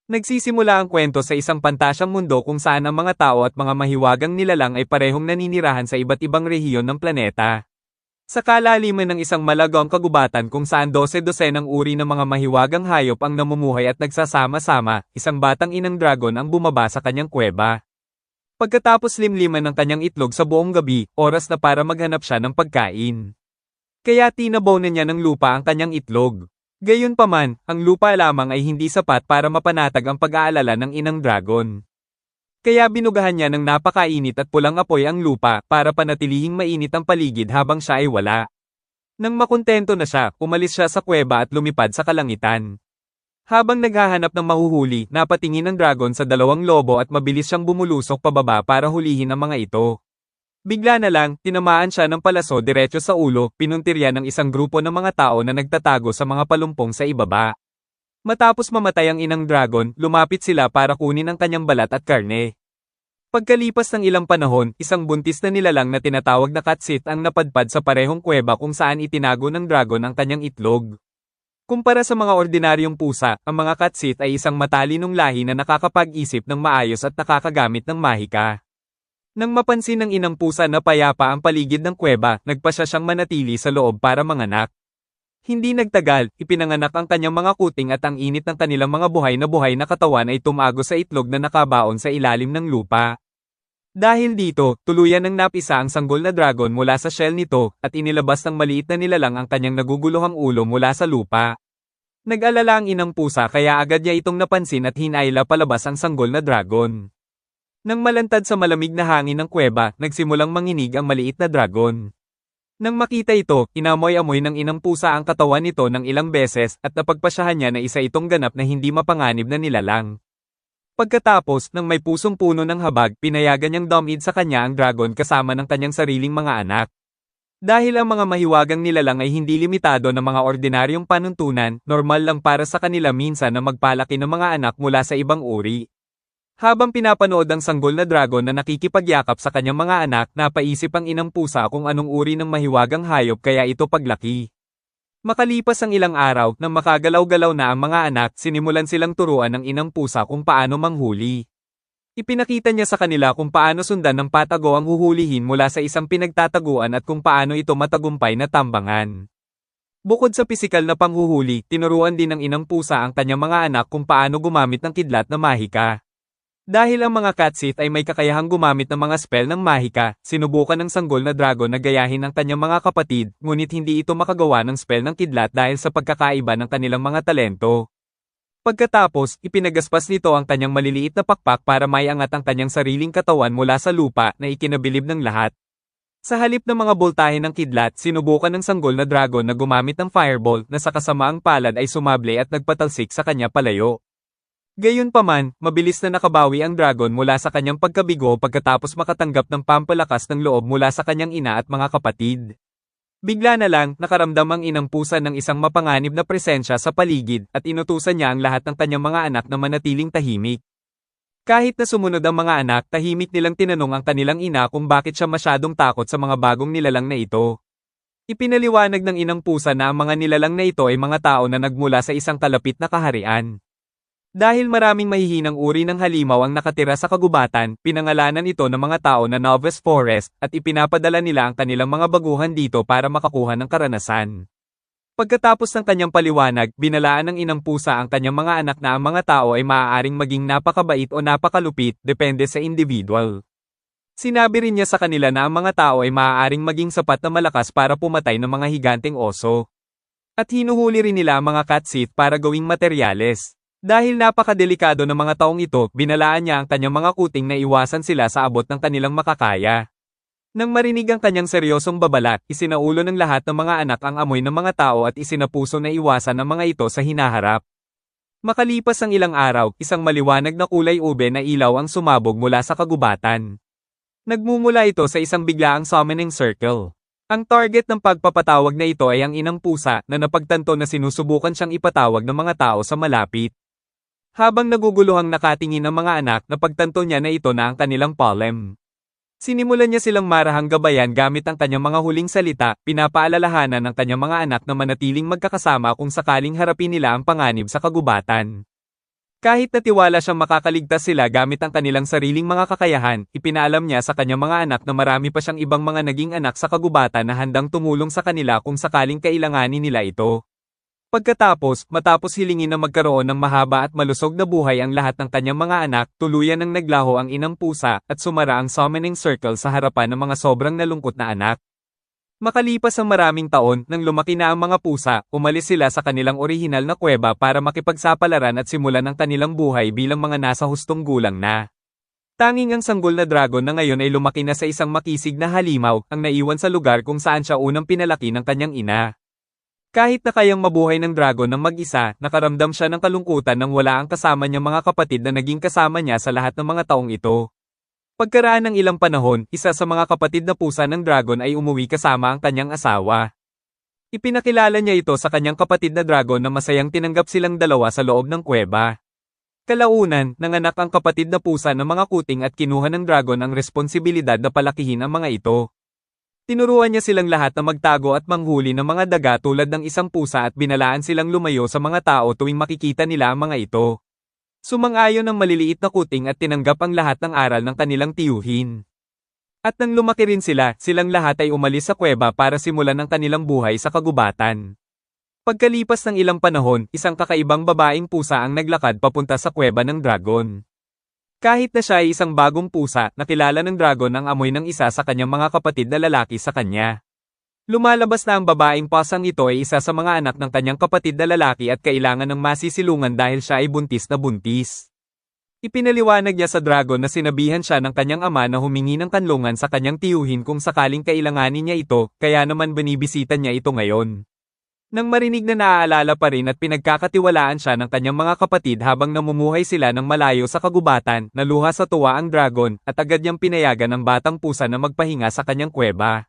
Nagsisimula ang kwento sa isang pantasyang mundo kung saan ang mga tao at mga mahiwagang nilalang ay parehong naninirahan sa iba't ibang rehiyon ng planeta. Sa kalaliman ng isang malagong kagubatan kung saan 12-dosenang uri ng mga mahiwagang hayop ang namumuhay at nagsasama-sama, isang batang inang dragon ang bumaba sa kanyang kuweba. Pagkatapos limliman ng kanyang itlog sa buong gabi, oras na para maghanap siya ng pagkain. Kaya tinabaw na niya ng lupa ang kanyang itlog. Gayunpaman, ang lupa lamang ay hindi sapat para mapanatag ang pag-aalala ng inang dragon. Kaya binugahan niya ng napakainit at pulang apoy ang lupa para panatilihing mainit ang paligid habang siya ay wala. Nang makontento na siya, umalis siya sa kuweba at lumipad sa kalangitan. Habang naghahanap ng mahuhuli, napatingin ang dragon sa dalawang lobo at mabilis siyang bumulusok pababa para hulihin ang mga ito. Bigla na lang, tinamaan siya ng palaso diretso sa ulo, pinuntirya ng isang grupo ng mga tao na nagtatago sa mga palumpong sa ibaba. Matapos mamatay ang inang dragon, lumapit sila para kunin ang kanyang balat at karne. Pagkalipas ng ilang panahon, isang buntis na nilalang na tinatawag na Katsit ang napadpad sa parehong kuweba kung saan itinago ng dragon ang kanyang itlog. Kumpara sa mga ordinaryong pusa, ang mga Katsit ay isang matalinong lahi na nakakapag-isip ng maayos at nakakagamit ng mahika. Nang mapansin ng inang pusa na payapa ang paligid ng kuweba, nagpasya siyang manatili sa loob para manganak. Hindi nagtagal, ipinanganak ang kanyang mga kuting at ang init ng kanilang mga buhay na katawan ay tumago sa itlog na nakabaon sa ilalim ng lupa. Dahil dito, tuluyan ng napisa ang sanggol na dragon mula sa shell nito, at inilabas ng maliit na nilalang ang kanyang naguguluhang ulo mula sa lupa. Nag-alala ang inang pusa kaya agad niya itong napansin at hinaila palabas ang sanggol na dragon. Nang malantad sa malamig na hangin ng kuweba, nagsimulang manginig ang maliit na dragon. Nang makita ito, inamoy-amoy ng inang pusa ang katawan nito ng ilang beses at napagpasyahan niya na isa itong ganap na hindi mapanganib na nilalang. Pagkatapos, nang may pusong puno ng habag, pinayagan niyang dumid sa kanya ang dragon kasama ng kanyang sariling mga anak. Dahil ang mga mahiwagang nilalang ay hindi limitado ng mga ordinaryong panuntunan, normal lang para sa kanila minsan na magpalaki ng mga anak mula sa ibang uri. Habang pinapanood ang sanggol na dragon na nakikipagyakap sa kanyang mga anak, napaisip ang inang pusa kung anong uri ng mahiwagang hayop kaya ito paglaki. Makalipas ang ilang araw, nang makagalaw-galaw na ang mga anak, sinimulan silang turuan ng inang pusa kung paano manghuli. Ipinakita niya sa kanila kung paano sundan ng patago ang huhulihin mula sa isang pinagtataguan at kung paano ito matagumpay na tambangan. Bukod sa pisikal na panghuhuli, tinuruan din ng inang pusa ang kanyang mga anak kung paano gumamit ng kidlat na mahika. Dahil ang mga Katsit ay may kakayahang gumamit ng mga spell ng mahika, sinubukan ng sanggol na dragon na gayahin ang kanyang mga kapatid, ngunit hindi ito makagawa ng spell ng kidlat dahil sa pagkakaiba ng kanilang mga talento. Pagkatapos, ipinagaspas nito ang kanyang maliliit na pakpak para maiangat ang kanyang sariling katawan mula sa lupa na ikinabilib ng lahat. Sa halip ng mga boltahe ng kidlat, sinubukan ng sanggol na dragon na gumamit ng fireball na sa kasamaang palad ay sumable at nagpatalsik sa kanya palayo. Gayunpaman, mabilis na nakabawi ang dragon mula sa kanyang pagkabigo pagkatapos makatanggap ng pampalakas ng loob mula sa kanyang ina at mga kapatid. Bigla na lang, nakaramdam ang inang pusa ng isang mapanganib na presensya sa paligid at inutusan niya ang lahat ng kanyang mga anak na manatiling tahimik. Kahit na sumunod ang mga anak, tahimik nilang tinanong ang kanilang ina kung bakit siya masyadong takot sa mga bagong nilalang na ito. Ipinaliwanag ng inang pusa na ang mga nilalang na ito ay mga tao na nagmula sa isang kalapit na kaharian. Dahil maraming mahihinang uri ng halimaw ang nakatira sa kagubatan, pinangalanan ito ng mga tao na Novice Forest at ipinapadala nila ang kanilang mga baguhan dito para makakuha ng karanasan. Pagkatapos ng kanyang paliwanag, binalaan ng inang pusa ang kanyang mga anak na ang mga tao ay maaaring maging napakabait o napakalupit, depende sa individual. Sinabi rin niya sa kanila na ang mga tao ay maaaring maging sapat na malakas para pumatay ng mga higanteng oso. At hinuhuli rin nila ang mga Katsit para gawing materyales. Dahil napakadelikado ng mga taong ito, binalaan niya ang kanyang mga kuting na iwasan sila sa abot ng kanilang makakaya. Nang marinig ang kanyang seryosong babala, isinaulo ng lahat ng mga anak ang amoy ng mga tao at isinapuso na iwasan ang mga ito sa hinaharap. Makalipas ang ilang araw, isang maliwanag na kulay ube na ilaw ang sumabog mula sa kagubatan. Nagmumula ito sa isang biglaang summoning circle. Ang target ng pagpapatawag na ito ay ang inang pusa na napagtanto na sinusubukan siyang ipatawag ng mga tao sa malapit. Habang naguguluhang nakatingin ang mga anak, napagtanto niya na ito na ang kanilang polem. Sinimulan niya silang marahang gabayan gamit ang kanyang mga huling salita, pinapaalalahanan ng kanyang mga anak na manatiling magkakasama kung sakaling harapin nila ang panganib sa kagubatan. Kahit natiwala siyang makakaligtas sila gamit ang kanilang sariling mga kakayahan, ipinaalam niya sa kanyang mga anak na marami pa siyang ibang mga naging anak sa kagubatan na handang tumulong sa kanila kung sakaling kailanganin nila ito. Matapos hilingin na magkaroon ng mahaba at malusog na buhay ang lahat ng kanyang mga anak, tuluyan ng naglaho ang inang pusa at sumara ang summoning circle sa harapan ng mga sobrang nalungkot na anak. Makalipas ang maraming taon, nang lumaki na ang mga pusa, umalis sila sa kanilang orihinal na kuweba para makipagsapalaran at simulan ang kanilang buhay bilang mga nasa hustong gulang na. Tanging ang sanggol na dragon na ngayon ay lumaki na sa isang makisig na halimaw, ang naiwan sa lugar kung saan siya unang pinalaki ng kanyang ina. Kahit na kayang mabuhay ng dragon ng mag-isa, nakaramdam siya ng kalungkutan nang wala ang kasama niyang mga kapatid na naging kasama niya sa lahat ng mga taong ito. Pagkaraan ng ilang panahon, isa sa mga kapatid na pusa ng dragon ay umuwi kasama ang kanyang asawa. Ipinakilala niya ito sa kanyang kapatid na dragon na masayang tinanggap silang dalawa sa loob ng kuweba. Kalaunan, nanganak ang kapatid na pusa ng mga kuting at kinuha ng dragon ang responsibilidad na palakihin ang mga ito. Tinuruan niya silang lahat na magtago at manghuli ng mga daga tulad ng isang pusa at binalaan silang lumayo sa mga tao tuwing makikita nila ang mga ito. Sumang-ayon ang maliliit na kuting at tinanggap ang lahat ng aral ng kanilang tiyuhin. At nang lumaki rin sila, silang lahat ay umalis sa kuweba para simulan ang kanilang buhay sa kagubatan. Pagkalipas ng ilang panahon, isang kakaibang babaeng pusa ang naglakad papunta sa kuweba ng dragon. Kahit na siya ay isang bagong pusa, nakilala ng dragon ang amoy ng isa sa kanyang mga kapatid na lalaki sa kanya. Lumalabas na ang babaeng pasang ito ay isa sa mga anak ng kanyang kapatid na lalaki at kailangan ng masisilungan dahil siya ay buntis na buntis. Ipinaliwanag niya sa dragon na sinabihan siya ng kanyang ama na humingi ng kanlungan sa kanyang tiyuhin kung sakaling kailanganin niya ito, kaya naman binibisita niya ito ngayon. Nang marinig na naaalala pa rin at pinagkakatiwalaan siya ng kanyang mga kapatid habang namumuhay sila ng malayo sa kagubatan, naluha sa tuwa ang dragon at agad niyang pinayagan ang batang pusa na magpahinga sa kanyang kuweba.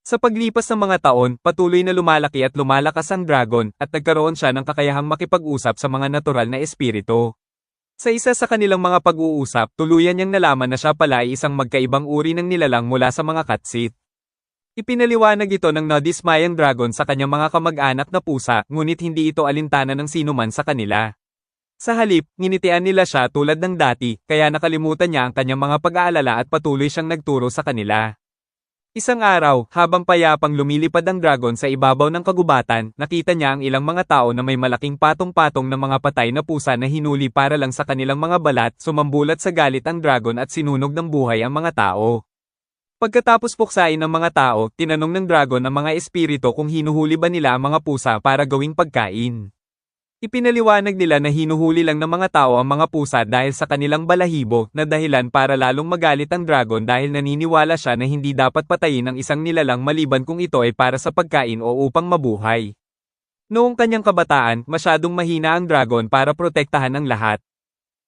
Sa paglipas ng mga taon, patuloy na lumalaki at lumalakas ang dragon, at nagkaroon siya ng kakayahang makipag-usap sa mga natural na espiritu. Sa isa sa kanilang mga pag-uusap, tuluyan niyang nalaman na siya pala ay isang magkaibang uri ng nilalang mula sa mga katsit. Ipinaliwanag ito ng nadismayang dragon sa kanyang mga kamag-anak na pusa, ngunit hindi ito alintana ng sinuman sa kanila. Sa halip, nginitian nila siya tulad ng dati, kaya nakalimutan niya ang kanyang mga pag-aalala at patuloy siyang nagturo sa kanila. Isang araw, habang payapang lumilipad ang dragon sa ibabaw ng kagubatan, nakita niya ang ilang mga tao na may malaking patong-patong na mga patay na pusa na hinuli para lang sa kanilang mga balat, sumambulat sa galit ang dragon at sinunog ng buhay ang mga tao. Pagkatapos puksain ng mga tao, tinanong ng dragon ang mga espiritu kung hinuhuli ba nila ang mga pusa para gawing pagkain. Ipinaliwanag nila na hinuhuli lang ng mga tao ang mga pusa dahil sa kanilang balahibo, na dahilan para lalong magalit ang dragon dahil naniniwala siya na hindi dapat patayin ang isang nilalang maliban kung ito ay para sa pagkain o upang mabuhay. Noong kanyang kabataan, masyadong mahina ang dragon para protektahan ang lahat.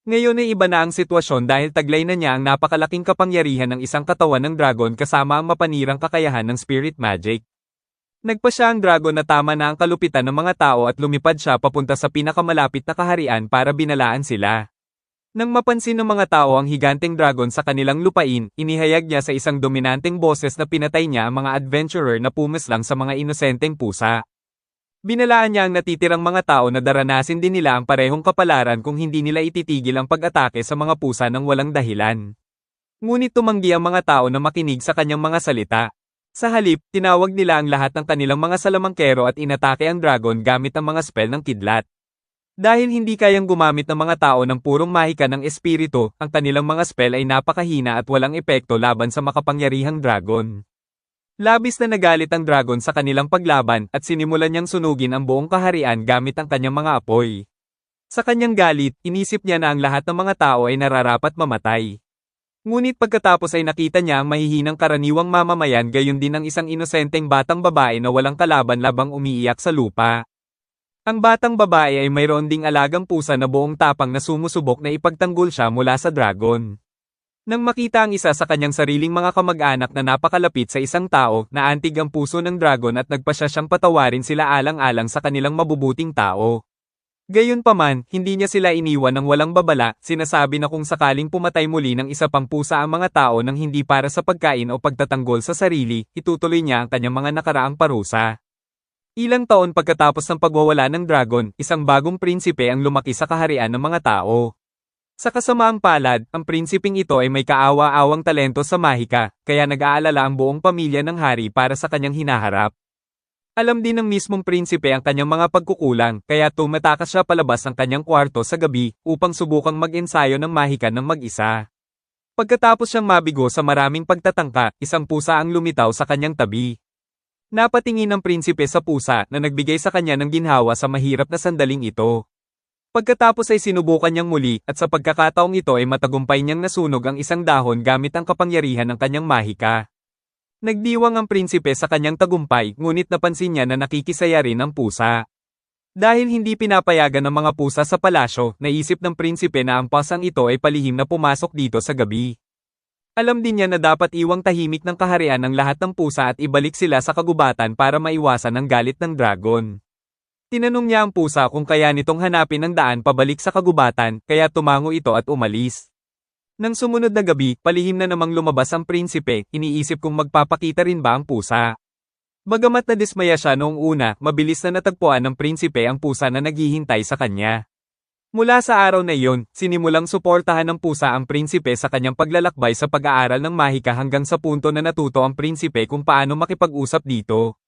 Ngayon ay iba na ang sitwasyon dahil taglay na niya ang napakalaking kapangyarihan ng isang katawan ng dragon kasama ang mapanirang kakayahan ng spirit magic. Nagpa siya ang dragon na tama na ang kalupitan ng mga tao at lumipad siya papunta sa pinakamalapit na kaharian para binalaan sila. Nang mapansin ng mga tao ang higanteng dragon sa kanilang lupain, inihayag niya sa isang dominanteng boses na pinatay niya ang mga adventurer na pumaslang sa mga inosenteng pusa. Binalaan niya ang natitirang mga tao na daranasin din nila ang parehong kapalaran kung hindi nila ititigil ang pag-atake sa mga pusa ng walang dahilan. Ngunit tumanggi ang mga tao na makinig sa kanyang mga salita. Sa halip, tinawag nila ang lahat ng kanilang mga salamangkero at inatake ang dragon gamit ang mga spell ng kidlat. Dahil hindi kayang gumamit ng mga tao ng purong mahika ng espiritu, ang kanilang mga spell ay napakahina at walang epekto laban sa makapangyarihang dragon. Labis na nagalit ang dragon sa kanilang paglaban at sinimulan niyang sunugin ang buong kaharian gamit ang kanyang mga apoy. Sa kanyang galit, inisip niya na ang lahat ng mga tao ay nararapat mamatay. Ngunit pagkatapos ay nakita niya ang mahihinang karaniwang mamamayan gayon din ang isang inosenteng batang babae na walang kalaban labang umiiyak sa lupa. Ang batang babae ay mayroon ding alagang pusa na buong tapang na sumusubok na ipagtanggol siya mula sa dragon. Nang makita ang isa sa kanyang sariling mga kamag-anak na napakalapit sa isang tao, naantig ang puso ng dragon at nagpasya siyang patawarin sila alang-alang sa kanilang mabubuting tao. Gayunpaman, hindi niya sila iniwan ng walang babala, sinasabi na kung sakaling pumatay muli ng isa pang pusa ang mga tao nang hindi para sa pagkain o pagtatanggol sa sarili, itutuloy niya ang kanyang mga nakaraang parusa. Ilang taon pagkatapos ng pagwawala ng dragon, isang bagong prinsipe ang lumaki sa kaharian ng mga tao. Sa kasamaang palad, ang prinsipeng ito ay may kaawa-awang talento sa mahika, kaya nag-aalala ang buong pamilya ng hari para sa kanyang hinaharap. Alam din ng mismong prinsipe ang kanyang mga pagkukulang, kaya tumatakas siya palabas ng kanyang kwarto sa gabi upang subukang mag-ensayo ng mahika ng mag-isa. Pagkatapos siyang mabigo sa maraming pagtatangka, isang pusa ang lumitaw sa kanyang tabi. Napatingin ng prinsipe sa pusa na nagbigay sa kanya ng ginhawa sa mahirap na sandaling ito. Pagkatapos ay sinubukan niyang muli at sa pagkakataong ito ay matagumpay niyang nasunog ang isang dahon gamit ang kapangyarihan ng kanyang mahika. Nagdiwang ang prinsipe sa kanyang tagumpay ngunit napansin niya na nakikisaya rin ang pusa. Dahil hindi pinapayagan ng mga pusa sa palasyo, naisip ng prinsipe na ang pasang ito ay palihim na pumasok dito sa gabi. Alam din niya na dapat iwang tahimik ng kaharian ng lahat ng pusa at ibalik sila sa kagubatan para maiwasan ang galit ng dragon. Tinanong niya ang pusa kung kaya nitong hanapin ang daan pabalik sa kagubatan, kaya tumango ito at umalis. Nang sumunod na gabi, palihim na namang lumabas ang prinsipe, iniisip kung magpapakita rin ba ang pusa. Bagamat nadismaya siya noong una, mabilis na natagpuan ng prinsipe ang pusa na naghihintay sa kanya. Mula sa araw na iyon, sinimulang suportahan ng pusa ang prinsipe sa kanyang paglalakbay sa pag-aaral ng mahika hanggang sa punto na natuto ang prinsipe kung paano makipag-usap dito.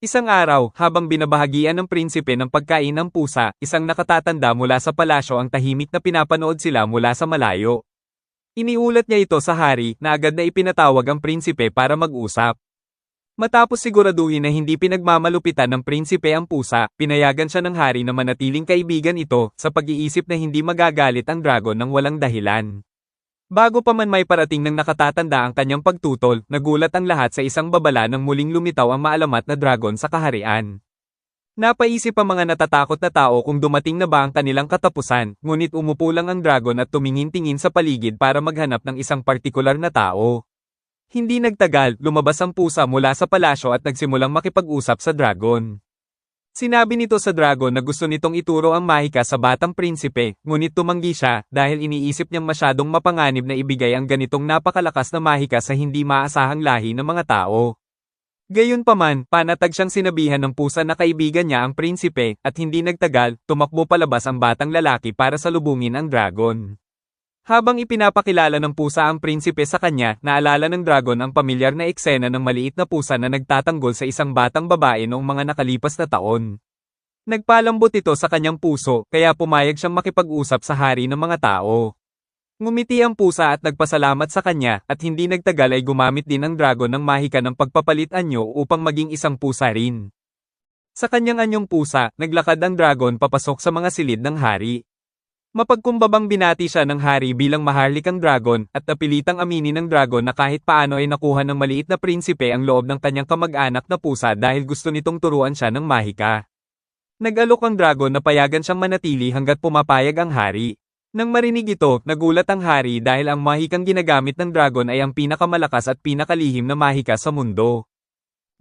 Isang araw, habang binabahagian ng prinsipe ng pagkain ng pusa, isang nakatatanda mula sa palasyo ang tahimik na pinapanood sila mula sa malayo. Iniulat niya ito sa hari na agad na ipinatawag ang prinsipe para mag-usap. Matapos siguraduhin na hindi pinagmamalupitan ng prinsipe ang pusa, pinayagan siya ng hari na manatiling kaibigan ito sa pag-iisip na hindi magagalit ang dragon ng walang dahilan. Bago pa man may parating ng nakatatanda ang kanyang pagtutol, nagulat ang lahat sa isang babala nang muling lumitaw ang maalamat na dragon sa kaharian. Napaisip ang mga natatakot na tao kung dumating na ba ang kanilang katapusan, ngunit umupo lang ang dragon at tumingin-tingin sa paligid para maghanap ng isang partikular na tao. Hindi nagtagal, lumabas ang pusa mula sa palasyo at nagsimulang makipag-usap sa dragon. Sinabi nito sa dragon na gusto nitong ituro ang mahika sa batang prinsipe, ngunit tumanggi siya dahil iniisip niyang masyadong mapanganib na ibigay ang ganitong napakalakas na mahika sa hindi maasahang lahi ng mga tao. Gayunpaman, panatag siyang sinabihan ng pusa na kaibigan niya ang prinsipe, at hindi nagtagal, tumakbo palabas ang batang lalaki para salubungin ang dragon. Habang ipinapakilala ng pusa ang prinsipe sa kanya, naalala ng dragon ang pamilyar na eksena ng maliit na pusa na nagtatanggol sa isang batang babae noong mga nakalipas na taon. Nagpalambot ito sa kanyang puso, kaya pumayag siyang makipag-usap sa hari ng mga tao. Ngumiti ang pusa at nagpasalamat sa kanya, at hindi nagtagal ay gumamit din ang dragon ng mahika ng pagpapalit anyo upang maging isang pusa rin. Sa kanyang anyong pusa, naglakad ang dragon papasok sa mga silid ng hari. Mapagkumbabang binati siya ng hari bilang maharlikang dragon, at napilitang aminin ng dragon na kahit paano ay nakuha ng maliit na prinsipe ang loob ng kanyang kamag-anak na pusa dahil gusto nitong turuan siya ng mahika. Nag-alok ang dragon na payagan siyang manatili hanggat pumapayag ang hari. Nang marinig ito, nagulat ang hari dahil ang mahikang ginagamit ng dragon ay ang pinakamalakas at pinakalihim na mahika sa mundo.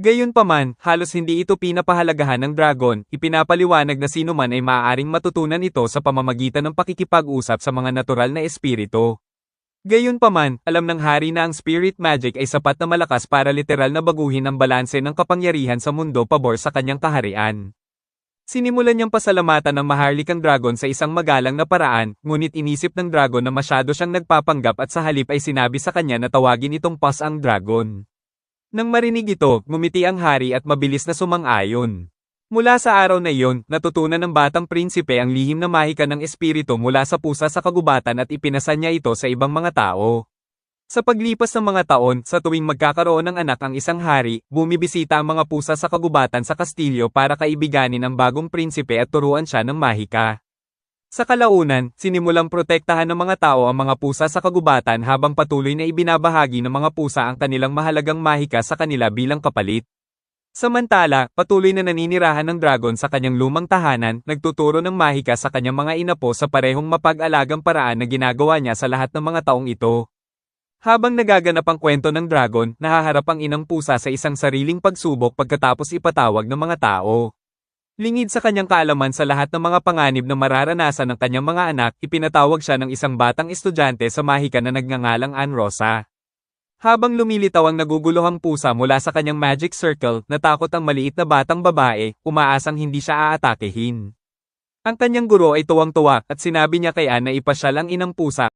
Gayunpaman, halos hindi ito pinapahalagahan ng dragon, ipinapaliwanag na sino man ay maaaring matutunan ito sa pamamagitan ng pakikipag-usap sa mga natural na espiritu. Gayunpaman, alam ng hari na ang spirit magic ay sapat na malakas para literal na baguhin ang balanse ng kapangyarihan sa mundo pabor sa kanyang kaharian. Sinimulan niyang pasalamatan ng maharlikang dragon sa isang magalang na paraan, ngunit inisip ng dragon na masyado siyang nagpapanggap at sa halip ay sinabi sa kanya na tawagin itong Pas ang dragon. Nang marinig ito, ngumiti ang hari at mabilis na sumang-ayon. Mula sa araw na iyon, natutunan ng batang prinsipe ang lihim na mahika ng espiritu mula sa pusa sa kagubatan at ipinasa niya ito sa ibang mga tao. Sa paglipas ng mga taon, sa tuwing magkakaroon ng anak ang isang hari, bumibisita ang mga pusa sa kagubatan sa kastilyo para kaibiganin ang bagong prinsipe at turuan siya ng mahika. Sa kalaunan, sinimulang protektahan ng mga tao ang mga pusa sa kagubatan habang patuloy na ibinabahagi ng mga pusa ang kanilang mahalagang mahika sa kanila bilang kapalit. Samantala, patuloy na naninirahan ng dragon sa kanyang lumang tahanan, nagtuturo ng mahika sa kanyang mga inapo sa parehong mapag-alagang paraan na ginagawa niya sa lahat ng mga taong ito. Habang nagaganap ang kwento ng dragon, nahaharap ang inang pusa sa isang sariling pagsubok pagkatapos ipatawag ng mga tao. Lingid sa kanyang kaalaman sa lahat ng mga panganib na mararanasan ng kanyang mga anak, ipinatawag siya ng isang batang estudyante sa mahika na nagngangalang Ann Rosa. Habang lumilitaw ang naguguluhang pusa mula sa kanyang magic circle, natakot ang maliit na batang babae, umaasang hindi siya aatakehin. Ang kanyang guro ay tuwang-tuwa at sinabi niya kay Anne na ipasyal ang inang pusa